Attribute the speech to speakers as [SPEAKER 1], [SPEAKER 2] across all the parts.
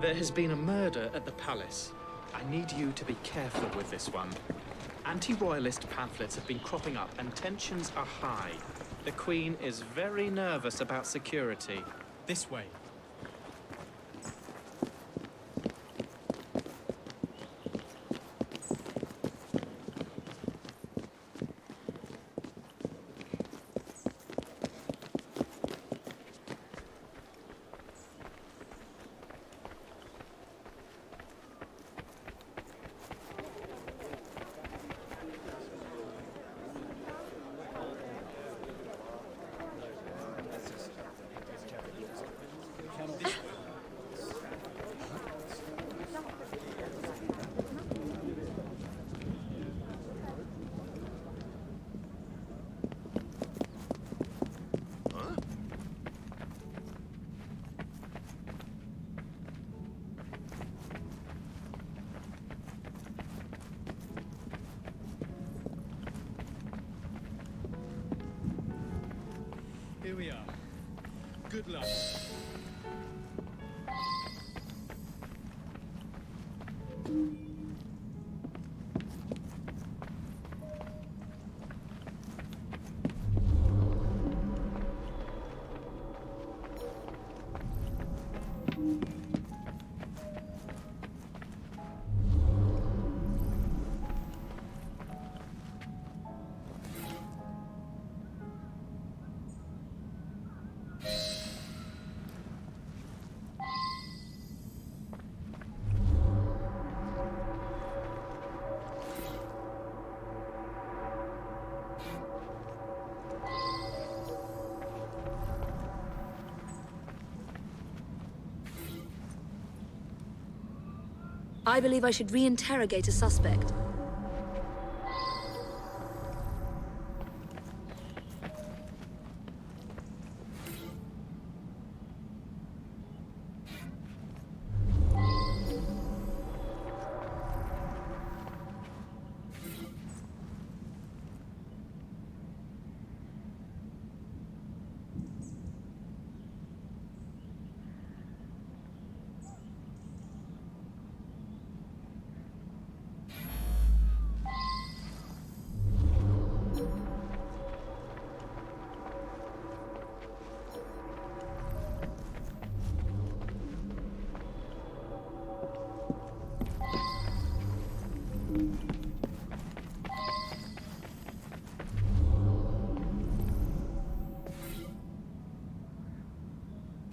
[SPEAKER 1] There has been a murder at the palace. I need you to be careful with this one. Anti-royalist pamphlets have been cropping up and tensions are high. The Queen is very nervous about security. This way. Here we are. Good luck.
[SPEAKER 2] I believe I should re-interrogate a suspect.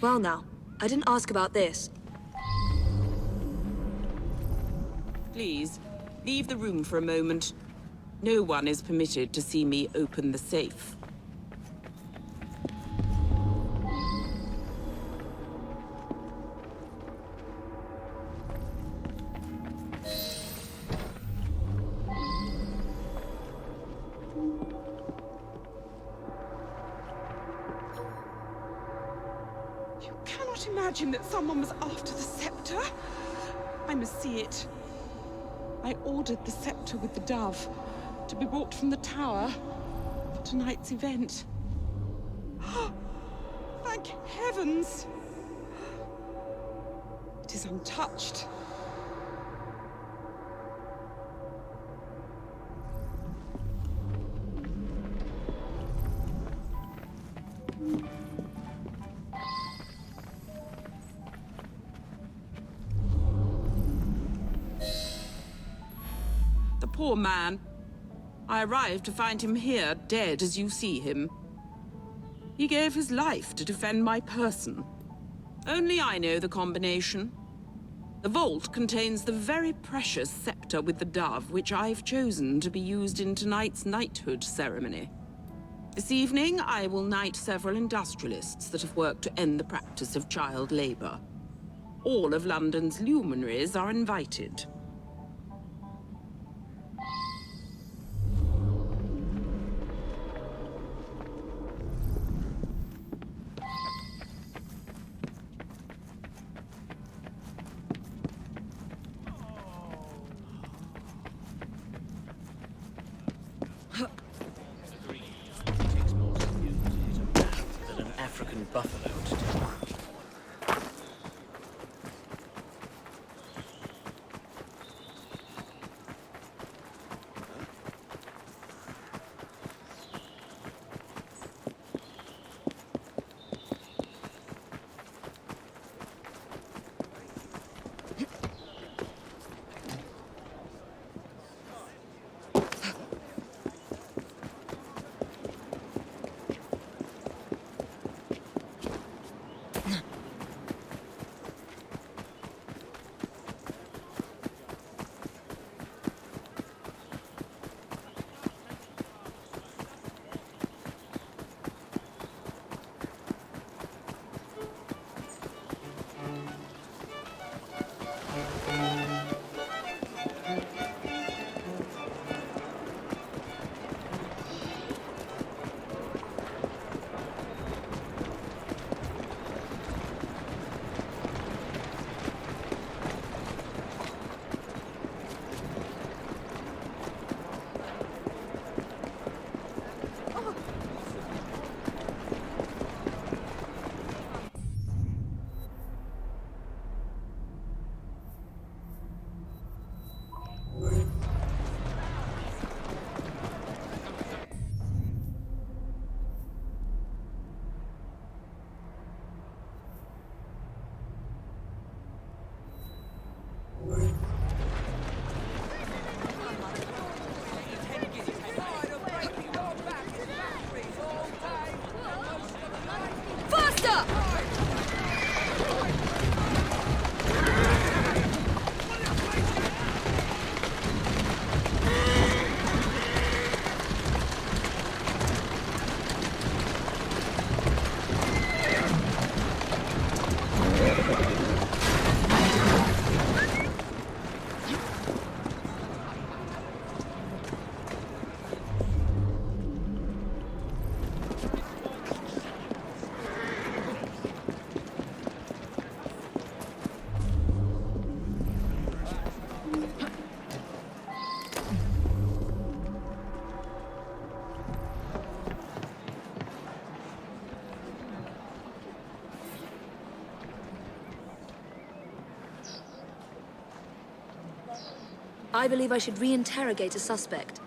[SPEAKER 2] Well now, I didn't ask about this.
[SPEAKER 3] Please, leave the room for a moment. No one is permitted to see me open the safe.
[SPEAKER 4] Imagine that someone was after the scepter. I must see it. I ordered the scepter with the dove to be brought from the tower for tonight's event. Thank heavens! It is untouched.
[SPEAKER 3] Poor man. I arrived to find him here, dead as you see him. He gave his life to defend my person. Only I know the combination. The vault contains the very precious scepter with the dove, which I've chosen to be used in tonight's knighthood ceremony. This evening, I will knight several industrialists that have worked to end the practice of child labor. All of London's luminaries are invited.
[SPEAKER 1] African buffalo to do.
[SPEAKER 2] I believe I should reinterrogate a suspect.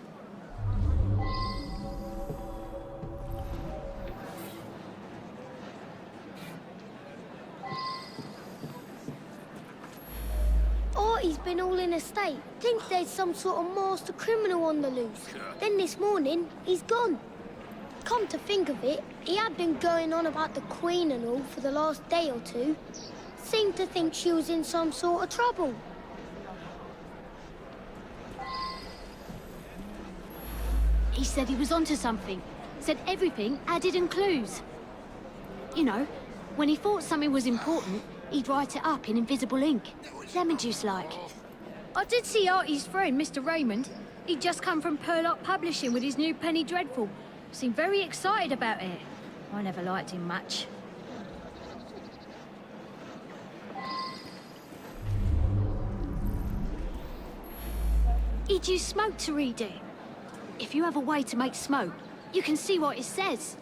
[SPEAKER 5] Artie's been all in a state. Thinks there's some sort of master criminal on the loose. Then this morning, he's gone. Come to think of it, he had been going on about the Queen and all for the last day or two. Seemed to think she was in some sort of trouble.
[SPEAKER 6] He said he was onto something. Said everything had hidden clues. You know, when he thought something was important, he'd write it up in invisible ink. Lemon juice like. I did see Artie's friend, Mr. Raymond. He'd just come from Purlock Publishing with his new Penny Dreadful. Seemed very excited about it. I never liked him much. He'd use smoke to read it. If you have a way to make smoke, you can see what it says.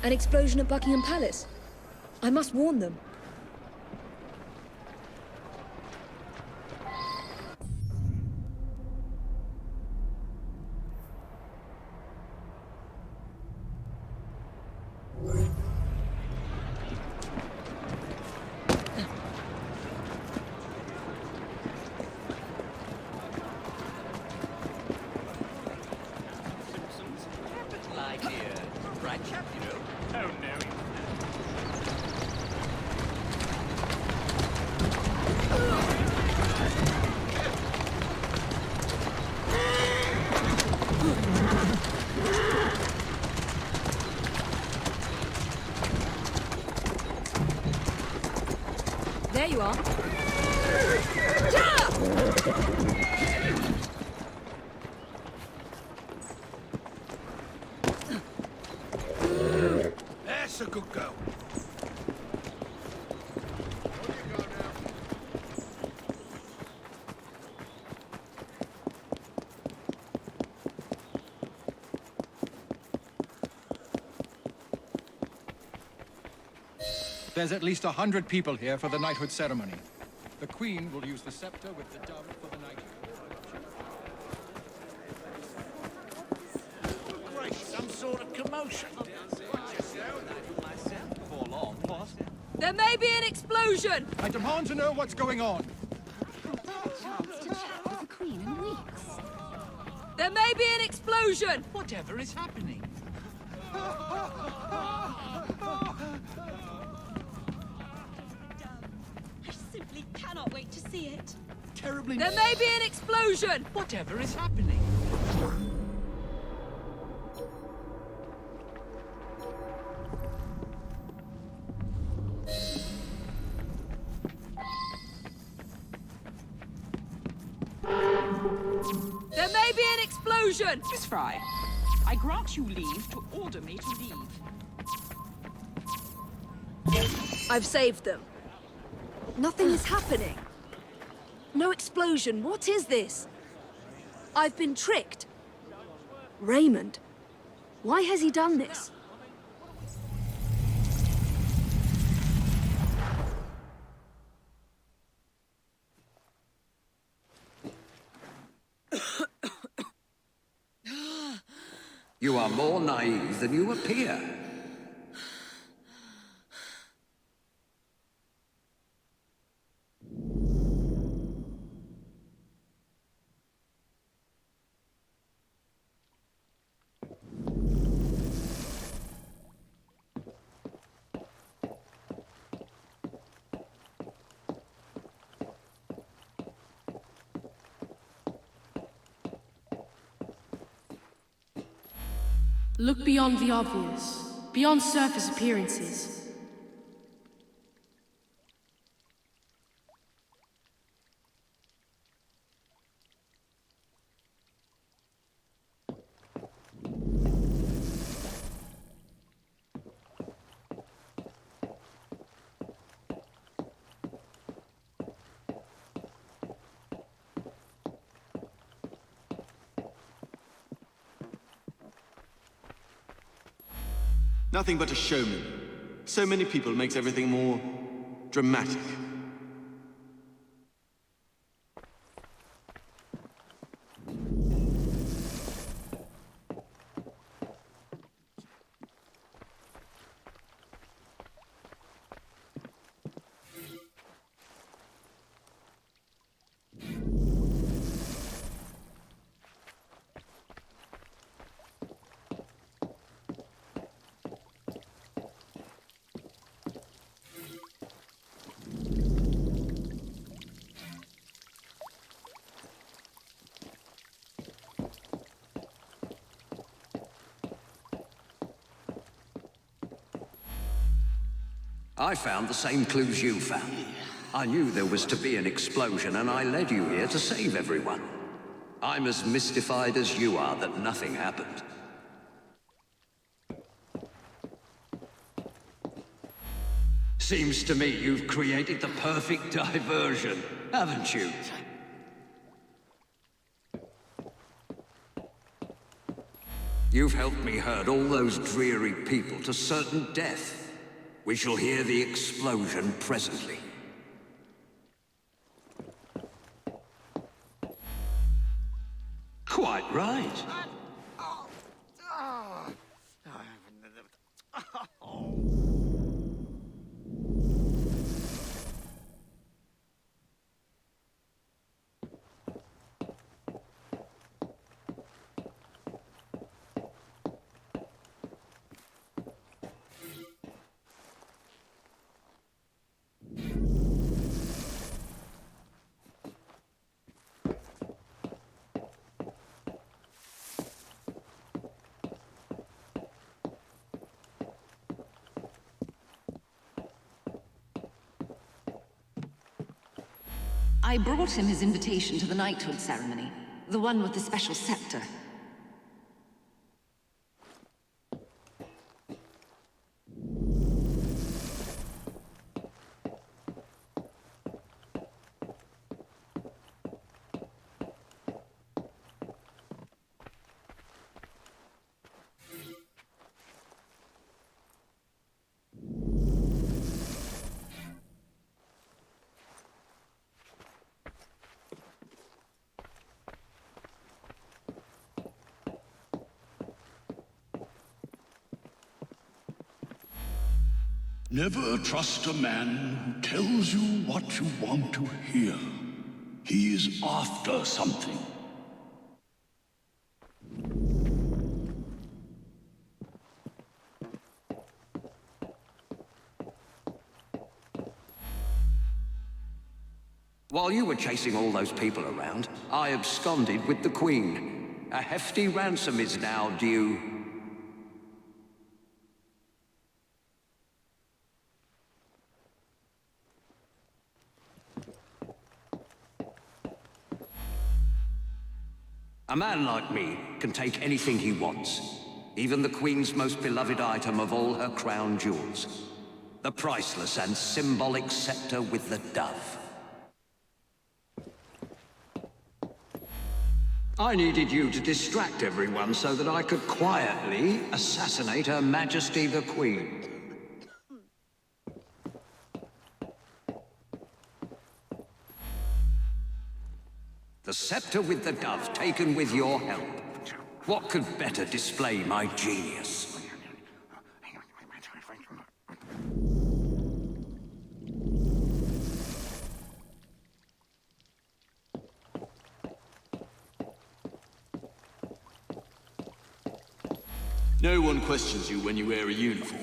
[SPEAKER 2] An explosion at Buckingham Palace. I must warn them. There you are.
[SPEAKER 7] That's a good girl. There's at least 100 people here for the knighthood ceremony. The Queen will use the scepter with the dove for the knighthood.
[SPEAKER 8] Great, some sort of commotion. Before long, what?
[SPEAKER 2] There may be an explosion!
[SPEAKER 7] I demand to know what's going on.
[SPEAKER 6] Chance to chat with the Queen in weeks.
[SPEAKER 2] There may be an explosion!
[SPEAKER 8] Whatever is happening?
[SPEAKER 9] I simply cannot wait to see it.
[SPEAKER 8] Terribly.
[SPEAKER 2] There may be an explosion!
[SPEAKER 8] Whatever is happening?
[SPEAKER 2] There may be an explosion!
[SPEAKER 4] Miss Frye, I grant you leave to order me to leave.
[SPEAKER 2] I've saved them. Nothing is happening. No explosion. What is this? I've been tricked. Raymond. Why has he done this?
[SPEAKER 10] You are more naive than you appear.
[SPEAKER 11] Look beyond the obvious, beyond surface appearances.
[SPEAKER 12] Nothing but a showman. So many people makes everything more dramatic.
[SPEAKER 10] I found the same clues you found. I knew there was to be an explosion, and I led you here to save everyone. I'm as mystified as you are that nothing happened. Seems to me you've created the perfect diversion, haven't you? You've helped me herd all those dreary people to certain death. We shall hear the explosion presently. Quite right.
[SPEAKER 13] I brought him his invitation to the knighthood ceremony. The one with the special scepter.
[SPEAKER 14] Never trust a man who tells you what you want to hear. He is after something.
[SPEAKER 10] While you were chasing all those people around, I absconded with the Queen. A hefty ransom is now due. A man like me can take anything he wants, even the Queen's most beloved item of all her crown jewels, the priceless and symbolic scepter with the dove. I needed you to distract everyone so that I could quietly assassinate Her Majesty the Queen. The scepter with the dove, taken with your help. What could better display my genius?
[SPEAKER 12] No one questions you when you wear a uniform.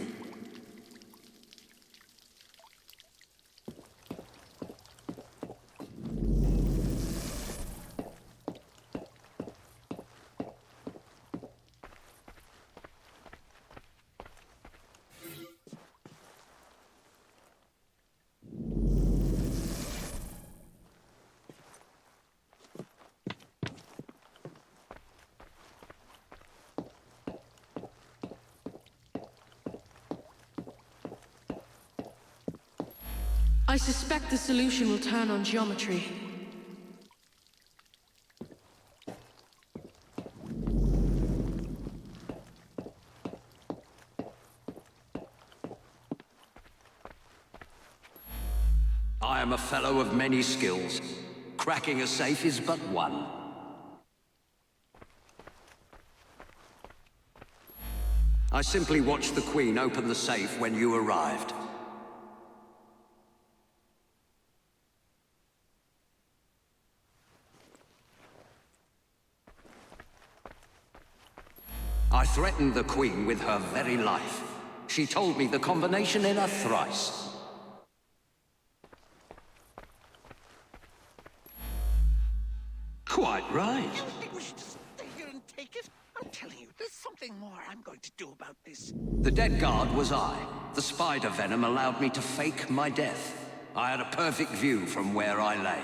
[SPEAKER 11] I suspect the solution will turn on geometry.
[SPEAKER 10] I am a fellow of many skills. Cracking a safe is but one. I simply watched the Queen open the safe when you arrived. I threatened the Queen with her very life. She told me the combination in a thrice. Quite right.
[SPEAKER 8] You think we should just stay here and take it? I'm telling you, there's something more I'm going to do about this.
[SPEAKER 10] The dead guard was I. The spider venom allowed me to fake my death. I had a perfect view from where I lay.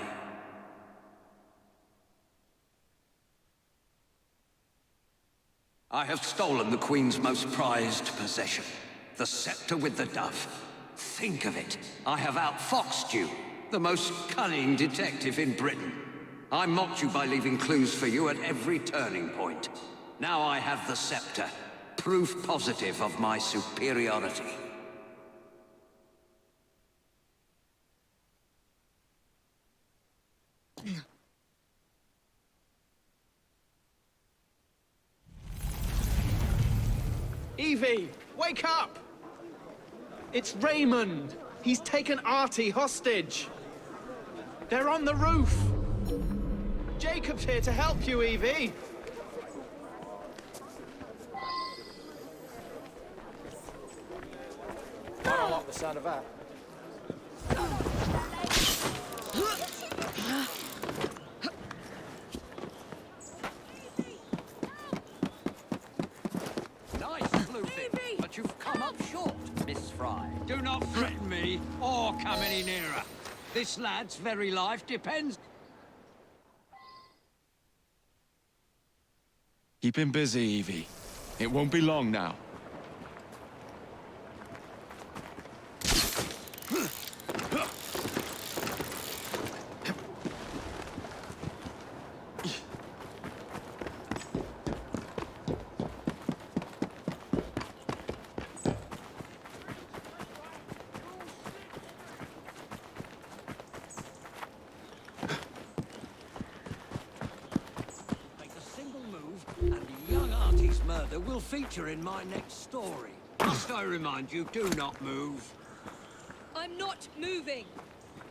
[SPEAKER 10] I have stolen the Queen's most prized possession, the scepter with the dove. Think of it. I have outfoxed you, the most cunning detective in Britain. I mocked you by leaving clues for you at every turning point. Now I have the scepter, proof positive of my superiority.
[SPEAKER 1] Evie, wake up! It's Raymond. He's taken Artie hostage. They're on the roof. Jacob's here to help you, Evie. I don't like the sound of that.
[SPEAKER 10] Nice sleuthing, but you've come up short, Miss Frye. Do not threaten me, or come any nearer. This lad's very life depends...
[SPEAKER 15] Keep him busy, Evie. It won't be long now.
[SPEAKER 10] Will feature in my next story. Must I remind you, do not move.
[SPEAKER 2] I'm not moving.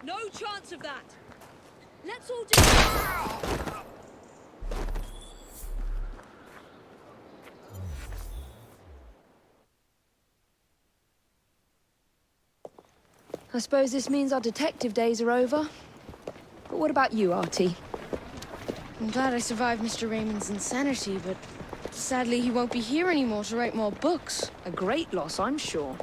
[SPEAKER 2] No chance of that. Let's all just... I suppose this means our detective days are over. But what about you, Artie?
[SPEAKER 16] I'm glad I survived Mr. Raymond's insanity, but sadly he won't be here anymore to write more books.
[SPEAKER 2] A great loss, I'm sure.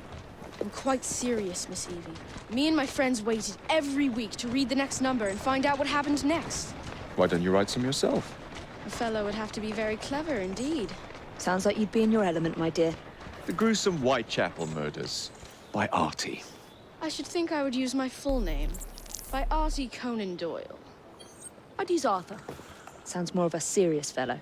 [SPEAKER 16] I'm quite serious, Miss Evie. Me and my friends waited every week to read the next number and find out what happened next.
[SPEAKER 15] Why don't you write some yourself?
[SPEAKER 16] A fellow would have to be very clever indeed.
[SPEAKER 2] Sounds like you'd be in your element, my dear.
[SPEAKER 15] The gruesome Whitechapel murders by Artie.
[SPEAKER 16] I should think I would use my full name. By Arthur Conan Doyle.
[SPEAKER 2] I'd use Arthur. Sounds more of a serious fellow.